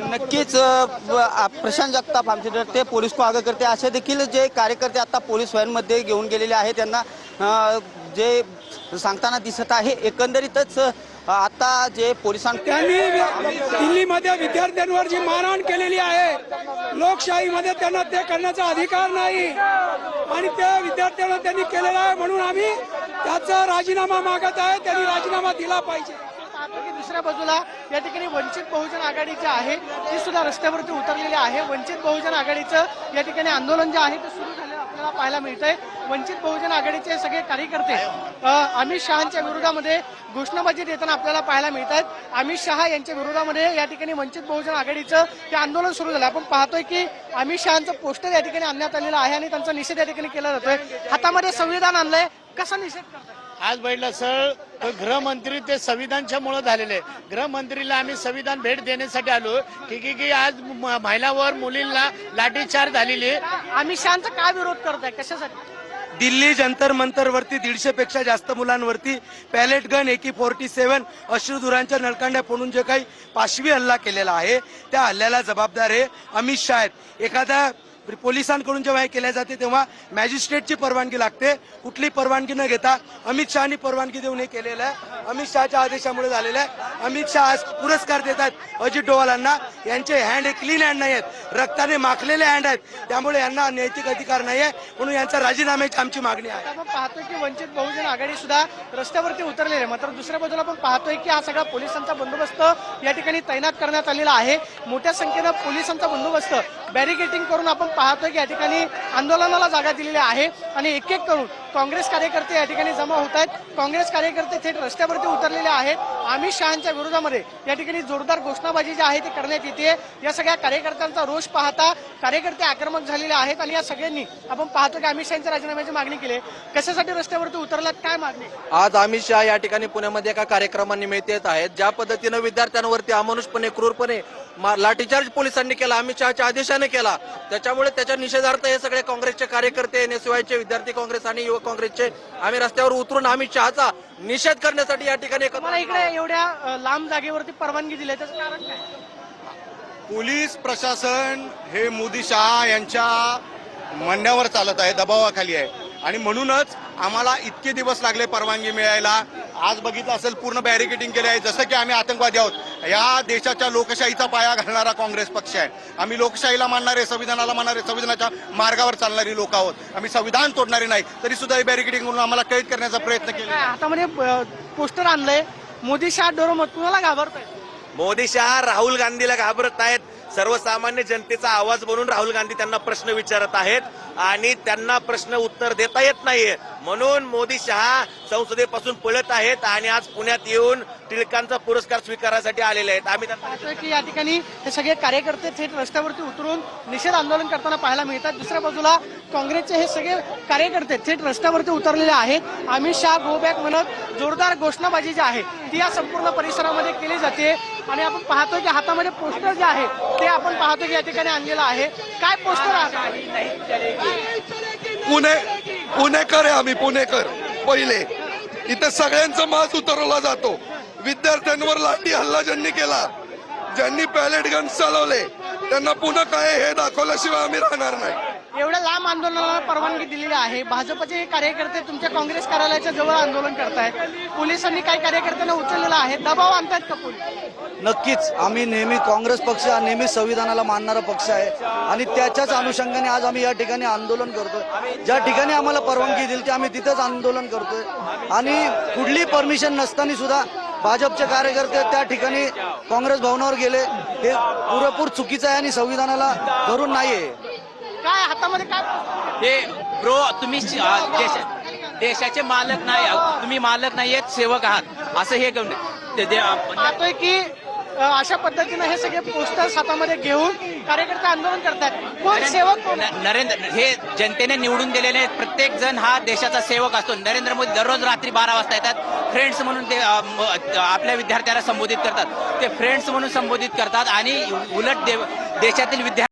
नक्कीच प्रशांत जगताप आमचे ते पोलीस को आगे करते असे देखील जे कार्यकर्ते आता पोलीस व्हॅनमध्ये घेऊन गेलेले आहेत त्यांना जे सांगताना दिसत आहे। एकंदरीतच आता जे त्यांनी दिल्लीमध्ये विद्यार्थ्यांवर जी मारहाण केलेली आहे, लोकशाहीमध्ये त्यांना ते करण्याचा अधिकार नाही आणि त्या विद्यार्थ्यांना त्यांनी केलेला आहे, म्हणून आम्ही त्याचा राजीनामा मागत आहे। त्यांनी राजीनामा दिला पाहिजे। दुसऱ्या बाजूला या ठिकाणी वंचित बहुजन आघाडी जी आहे ती सुद्धा रस्त्यावरती उतरलेली आहे। वंचित बहुजन आघाडीचं या ठिकाणी आंदोलन जे आहे ते सुरू झालेलं आपल्याला पाहायला मिळतंय। वंचित बहुजन आघाडीचे सगळे कार्यकर्ते अमित शहांच्या विरोधामध्ये घोषणाबाजी देताना आपल्याला पाहायला मिळत आहेत। अमित शहा यांच्या विरोधामध्ये या ठिकाणी वंचित बहुजन आघाडीचं ते आंदोलन सुरू झालं। आपण पाहतोय की अमित शहांचं पोस्टर या ठिकाणी आणण्यात आलेलं आहे आणि त्यांचा निषेध या ठिकाणी केला जातोय। हातामध्ये संविधान आणलंय, कसा निषेध करताय? आज बैठलं सर गृहमंत्री ते संविधानच्या मुळे झालेले। गृहमंत्रीला आम्ही संविधान भेट देण्यासाठी आलो की आज महिलांवर मुलींना लाठीचार्ज झालेली। अमित शहांचा काय विरोध करताय, कशासाठी? दिल्ली जंतर मंतर वरती 150 पेक्षा जास्त मुलांवरती पॅलेट गन AK-47 अश्रुधुरांच्या नळकांड्या फोडून जे काही पाशवी हल्ला केलेला आहे त्या हल्ल्याला जबाबदार हे अमित शहा आहेत। एखाद्या पोलिसांकडून जेव्हा हे केल्या जाते तेव्हा मॅजिस्ट्रेटची परवानगी लागते, कुठली परवानगी न घेता अमित शहानी परवानगी देऊन हे केलेलं आहे। अमित शहाच्या आदेशामुळे झालेलं आहे। अमित शहा आज पुरस्कार देतात अजित डोवालांना। यांचे हँड हे क्लीन हँड नाही आहेत, रक्ताने माखलेले हँड आहेत, त्यामुळे यांना नैतिक अधिकार नाही आहे, म्हणून यांचा राजीनाम्याची आमची मागणी आहे। आपण पाहतोय की वंचित बहुजन आघाडी सुद्धा रस्त्यावरती उतरलेली आहे, मात्र दुसऱ्या बाजूला आपण पाहतोय की हा सगळा पोलिसांचा बंदोबस्त या ठिकाणी तैनात करण्यात आलेला आहे। मोठ्या संख्येनं पोलिसांचा बंदोबस्त बॅरिकेडिंग करून आपण पाहतोय की या ठिकाणी आंदोलनाला जागा दिलेली आहे आणि एक एक करून काँग्रेस कार्यकर्ते या ठिकाणी जमा होत आहेत। काँग्रेस कार्यकर्ते थेट रस्त्यावरती उतरलेले आहेत। अमित शहांच्या विरोधामध्ये या ठिकाणी जोरदार घोषणाबाजी जी आहे ती करण्यात येते। या सगळ्या कार्यकर्त्यांचा रोष पाहता कार्यकर्ते आक्रमक झालेले आहेत आणि या सगळ्यांनी आपण पाहतो की अमित शहांच्या राजीनाम्याची मागणी केली। कशासाठी रस्त्यावरती उतरलात, काय मागणी? आज अमित शहा या ठिकाणी पुण्यामध्ये एका कार्यक्रमानिमित्त येत आहेत। ज्या पद्धतीनं विद्यार्थ्यांवरती अमानुषपणे क्रूरपणे लाठीचार्ज पोलिसांनी केला, अमित शहाच्या आदेशाने केला, त्याच्यामुळे त्याच्या निषेधार्थ हे सगळे काँग्रेसचे कार्यकर्ते, NSYचे, विद्यार्थी काँग्रेस आणि युवक काँग्रेसचे आम्ही रस्त्यावर उतरून अमित शहाचा निषेध करण्यासाठी या ठिकाणी मला इकडे एवढ्या लांब जागेवरती परवानगी दिली, त्याचं कारण काय? पोलीस प्रशासन हे मोदी शहा यांच्या म्हणण्यावर चालत आहे, दबावाखाली आहे आणि म्हणूनच आम्हाला इतके दिवस लागले परवानगी मिळायला। आज बघितलं असेल पूर्ण बॅरिकेडिंग केले आहे, जसं की आम्ही आतंकवादी आहोत। या देशाच्या लोकशाहीचा पाया घालणारा काँग्रेस पक्ष आहे। आम्ही लोकशाहीला मानणारे, संविधानाला मानणारे, संविधानाच्या मार्गावर चालणारी लोक आहोत। आम्ही संविधान तोडणारे नाही, तरी सुद्धा ही बॅरिकेडिंग करून आम्हाला कैद करण्याचा प्रयत्न केला। हातामध्ये पोस्टर आणलंय, मोदी शहा डोरमत, कुणाला घाबरताय? मोदी शहा राहुल गांधीला घाबरत आहेत। सर्वसामान्य जनतेचा आवाज बनून राहुल गांधी त्यांना प्रश्न विचारत आहेत आणि त्यांना प्रश्न उत्तर देता येत नाहीये, म्हणून मोदी शहा संसदेपासून पळत आहेत आणि आज पुण्यात येऊन टिळकांचा पुरस्कार स्वीकारासाठी आलेले आहेत। आम्ही पाहतोय की या ठिकाणी हे सगळे कार्यकर्ते थेट रस्त्यावरती उतरून निषेध आंदोलन करताना पाहायला मिळतात। दुसऱ्या बाजूला काँग्रेसचे हे सगळे कार्यकर्ते थेट रस्त्यावरती उतरलेले आहेत। अमित शहा गो बॅक म्हणत जोरदार घोषणाबाजी जी आहे ती या संपूर्ण परिसरामध्ये केली जाते आणि आपण पाहतोय की हातामध्ये पोस्टर जे आहे ते आपण पाहतो की या ठिकाणी आणलेलं आहे। काय पोस्टर आहे? पुणेकर आहे आम्ही, पुणेकर पहिले। इथे सगळ्यांचा मास उतरवला जातो। विद्यार्थ्यांवर लाठी हल्ला ज्यांनी केला, ज्यांनी पॅलेट गन चालवले, त्यांना पुन्हा काय हे दाखवल्याशिवाय आम्ही राहणार नाही। एवढ्या लांब आंदोलनाला परवानगी दिलेली आहे। भाजपचे कार्यकर्ते तुमच्या काँग्रेस कार्यालयाच्या जवळ आंदोलन करतायत, पोलिसांनी काही कार्यकर्त्यांना उचललेला आहे, दबाव आणतायत का पोलीस? नक्कीच आम्ही नेहमी काँग्रेस पक्ष हा नेहमी संविधानाला मानणारा पक्ष आहे आणि त्याच्याच अनुषंगाने आज आम्ही या ठिकाणी आंदोलन करतोय। ज्या ठिकाणी आम्हाला परवानगी दिली ते आम्ही तिथेच आंदोलन करतोय आणि कुठली परमिशन नसताना सुद्धा भाजपचे कार्यकर्ते त्या ठिकाणी काँग्रेस भवनावर गेले, हे पुरेपूर चुकीचं आहे आणि संविधानाला धरून नाहीये। काय हातामध्ये काय? हे ब्रो, तुम्ही देशाचे मालक नाही, तुम्ही मालक नाहीयेत, सेवक आहात, असं हे पाहतोय की अशा पद्धतीने हे सगळे पोस्टर्स हातामध्ये घेऊन कार्यकर्ते आंदोलन करतात। कोण सेवक कोण? नरेंद्र, हे जनतेने निवडून दिलेले प्रत्येक जण हा देशाचा सेवक असतो। नरेंद्र मोदी दररोज रात्री 12 वाजता येतात, फ्रेंड्स म्हणून ते आपल्या विद्यार्थ्याला संबोधित करतात, ते फ्रेंड्स म्हणून संबोधित करतात आणि उलट देशातील विद्यार्थी